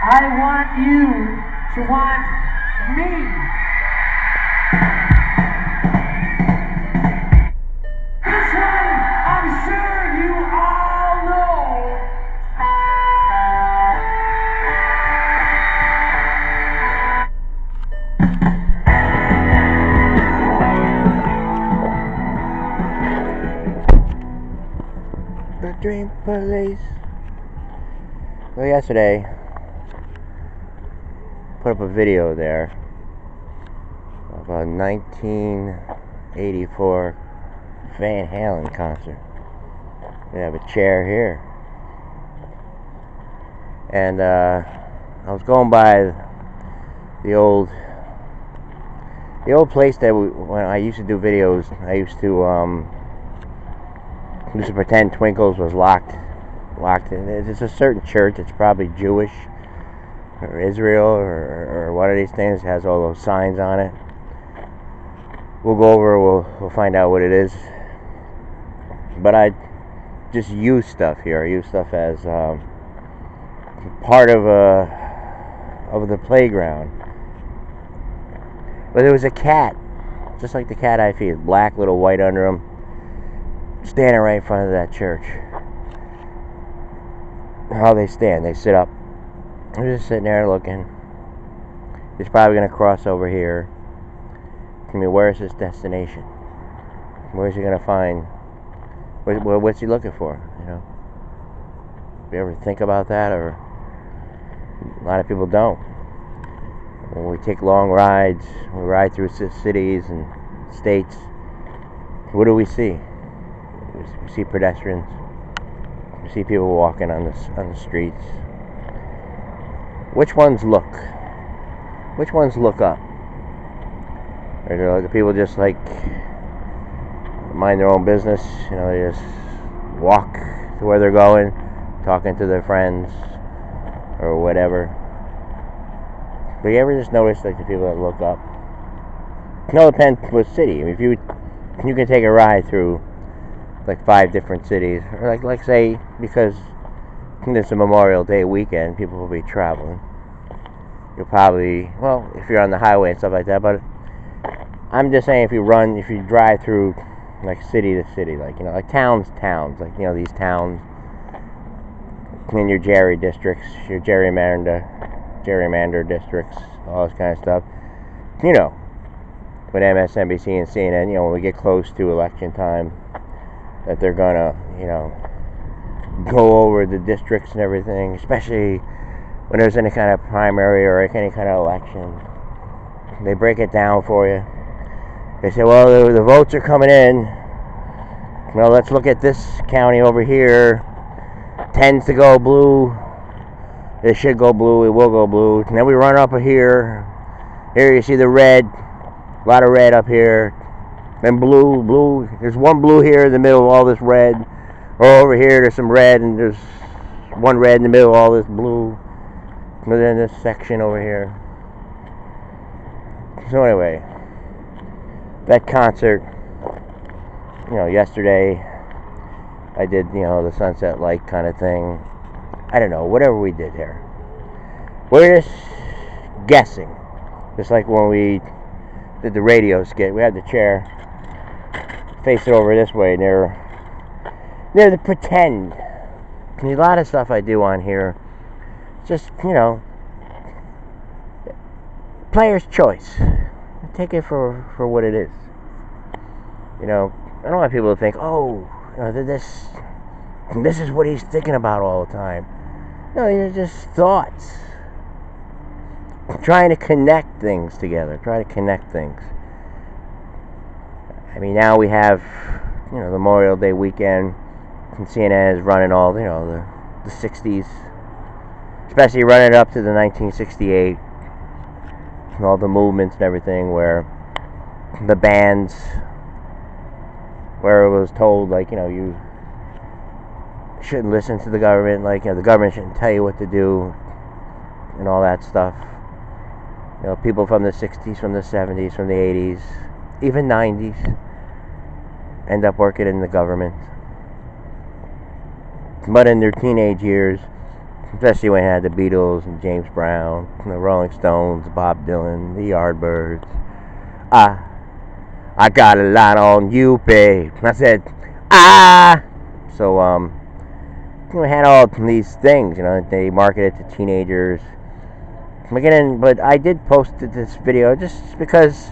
I want you to want me. This one, I'm sure you all know. The Dream Police. Well, yesterday, put up a video there of a 1984 Van Halen concert. We have a chair here, and I was going by the old place that when I used to do videos, I used to pretend Twinkles was locked in. It's a certain church. It's probably Jewish or Israel or one of these things. It has all those signs on it. We'll go over. We'll find out what it is. But I just use stuff here. I use stuff as part of the playground. But there was a cat, just like the cat I feed, black, little white under him, standing right in front of that church. How they stand, they sit up. They're just sitting there looking. He's probably going to cross over here. I mean, where's his destination? Where's he going to find? What's he looking for? You know? You ever think about that? Or a lot of people don't. When we take long rides, we ride through cities and states. What do we see? We see pedestrians. We see people walking on the streets. Which ones look? Which ones look up? Or do people just like mind their own business? You know, they just walk to where they're going, talking to their friends or whatever. But you ever just notice like the people that look up? No, it depends what city. I mean, if you can take a ride through like 5 different cities, or like say, because it's a Memorial Day weekend, people will be traveling. You'll probably, well, if you're on the highway and stuff like that, but I'm just saying if you drive through like city to city, like, you know, like towns, like, you know, these towns in your Jerry districts, your gerrymander districts, all this kind of stuff, you know, with MSNBC and CNN, you know, when we get close to election time, that they're gonna, you know, go over the districts and everything, especially when there's any kind of primary or any kind of election. They break it down for you. They say, well, the votes are coming in. Well, let's look at this county over here. Tends to go blue. It should go blue. It will go blue. And then we run up here. Here you see the red. A lot of red up here. Then blue. There's one blue here in the middle of all this red. Or over here there's some red, and there's one red in the middle of all this blue. And then this section over here. So anyway, that concert, you know, yesterday I did, you know, the sunset light kind of thing. I don't know, whatever we did here. We're just guessing. Just like when we did the radio skit, we had the chair face it over this way near the pretend. And a lot of stuff I do on here, just, you know, player's choice. Take it for what it is. You know, I don't want people to think, oh, you know, this is what he's thinking about all the time. No, these are just thoughts. Trying to connect things together. Try to connect things. I mean, now we have, you know, the Memorial Day weekend, and CNN is running all, you know, the 60s, especially running up to the 1968, and all the movements and everything, where the bands, where it was told, like, you know, you shouldn't listen to the government, like, you know, the government shouldn't tell you what to do, and all that stuff. You know, people from the 60s, from the 70s, from the 80s, even 90s, end up working in the government. But in their teenage years, especially when it had the Beatles and James Brown, the Rolling Stones, Bob Dylan, the Yardbirds. I got a lot on you, babe. I said, So, we had all these things, they marketed to teenagers. But I did post this video just because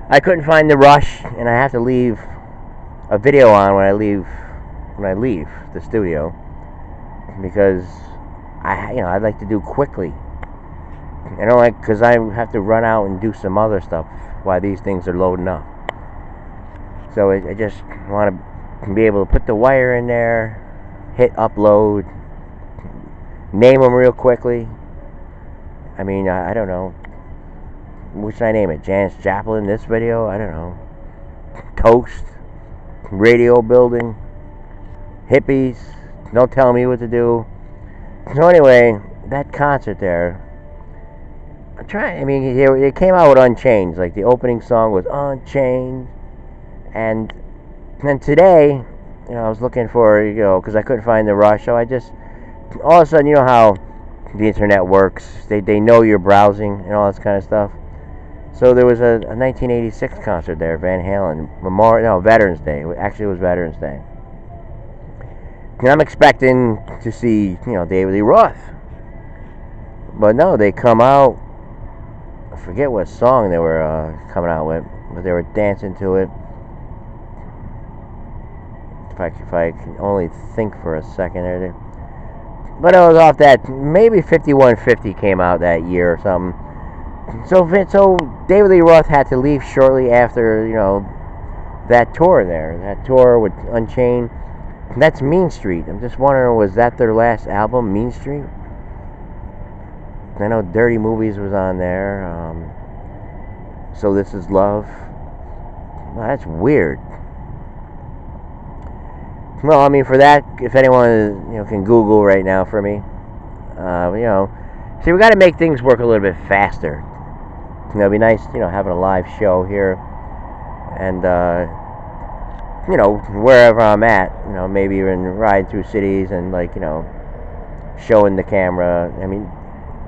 I couldn't find the rush, and I have to leave a video on when I leave the studio, because I'd like to do quickly. I don't like, because I have to run out and do some other stuff while these things are loading up. So I just want to be able to put the wire in there, hit upload, name them real quickly. I mean, I don't know. What should I name it? Janis Joplin, this video? I don't know. Toast. Radio building. Hippies. Don't tell me what to do. So anyway, that concert there. It came out with Unchained. Like, the opening song was Unchained. And then today, I was looking for, because I couldn't find the rush. So I just, all of a sudden, how the internet works. They know you're browsing and all this kind of stuff. So there was a 1986 concert there, Van Halen, Veterans Day. Actually, it was Veterans Day. And I'm expecting to see, David Lee Roth. But no, they come out. I forget what song they were coming out with, but they were dancing to it. If I can only think for a second there. But it was off that, maybe 5150 came out that year or something. So David Lee Roth had to leave shortly after, that tour there. That tour with Unchained. That's Mean Street. I'm just wondering, was that their last album, Mean Street? I know Dirty Movies was on there. So This Is Love. Well, that's weird. Well, I mean, for that, if anyone can Google right now for me, see, we got to make things work a little bit faster. It'd be nice, having a live show here, and wherever I'm at, maybe even riding through cities and showing the camera. I mean,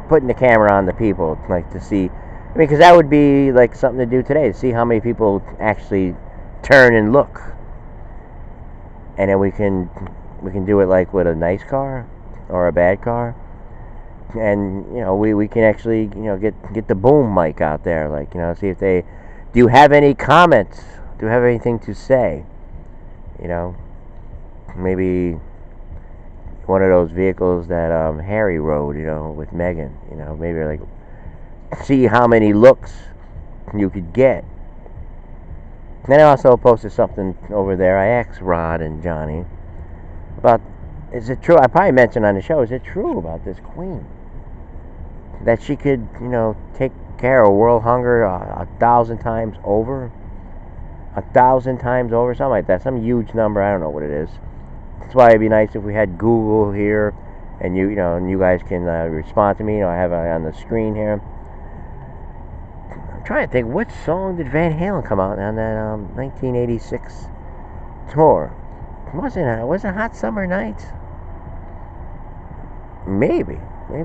putting the camera on the people, like to see. I mean, because that would be like something to do today, to see how many people actually turn and look. And then we can do it like with a nice car or a bad car, and we can actually get the boom mic out there, see if they do you have any comments, do you have anything to say, maybe one of those vehicles that Harry rode, with Megan, maybe like see how many looks you could get. Then I also posted something over there. I asked Rod and Johnny about, is it true? I probably mentioned on the show, is it true about this queen? That she could, take care of world hunger 1,000 times over? 1,000 times over? Something like that. Some huge number. I don't know what it is. That's why it'd be nice if we had Google here and and you guys can respond to me. I have it on the screen here. Trying to think, what song did Van Halen come out on that 1986 tour? Was it Hot Summer Night? Maybe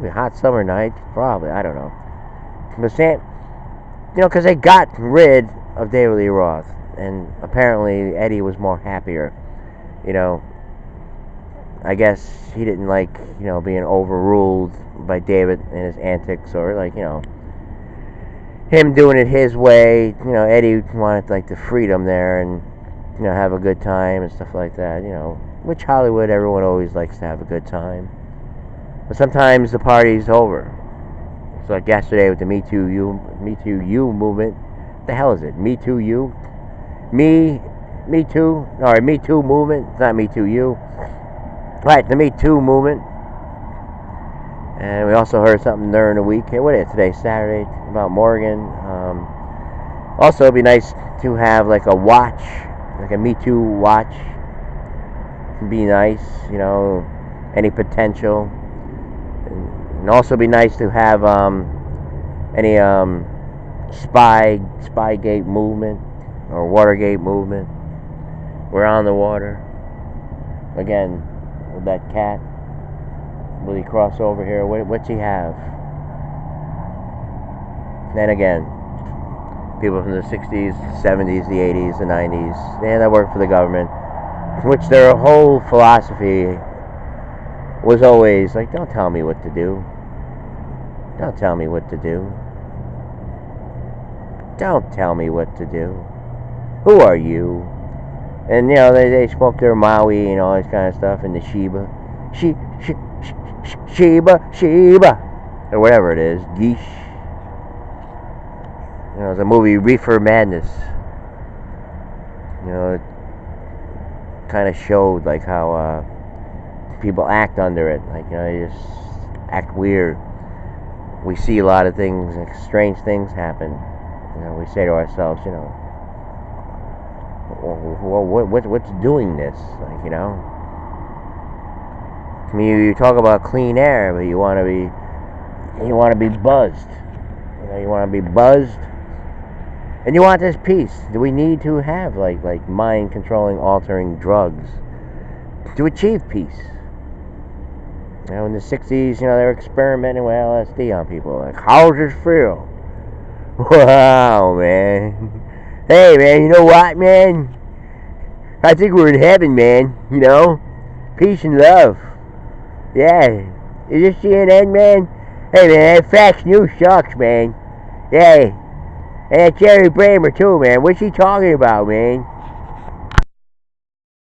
Hot Summer Night, probably, I don't know. But because they got rid of David Lee Roth, and apparently Eddie was more happier. I guess he didn't like being overruled by David and his antics, or him doing it his way. Eddie wanted the freedom there and have a good time and stuff like that. Which Hollywood, everyone always likes to have a good time, but sometimes the party's over. So like yesterday with the Me Too You movement. The hell is it? Me Too You? Me Too? Alright, Me Too movement. It's not Me Too You. Right, the Me Too movement. And we also heard something during the week. What is it today? Saturday, about Morgan. Also, it'd be nice to have like a watch, like a Me Too watch. It'd be nice, any potential. And also be nice to have any Spygate movement or Watergate movement. We're on the water again with that cat. Will he cross over here? What's he have? Then again, people from the 60s, 70s, the 80s, the 90s, that worked for the government, which their whole philosophy was always like, don't tell me what to do. Don't tell me what to do. Don't tell me what to do. Who are you? And, they smoke their Maui and all this kind of stuff, and the Sheba. Sheba. Or whatever it is. Geesh. The movie Reefer Madness. It kind of showed, like, how people act under it. Like, they just act weird. We see a lot of things, like, strange things happen. We say to ourselves, well, what's doing this? Like, I mean, you talk about clean air, but you want to be buzzed. You want to be buzzed, and you want this peace. Do we need to have like mind-controlling, altering drugs to achieve peace? In the 60s, they were experimenting with LSD on people. Like, how's this feel? Wow, man. Hey, man, you know what, man? I think we're in heaven, man. Peace and love. Yeah. Is this CNN, man? Hey, man, that Fox News sucks, man. Yeah. And that Jerry Bramer, too, man. What's he talking about, man?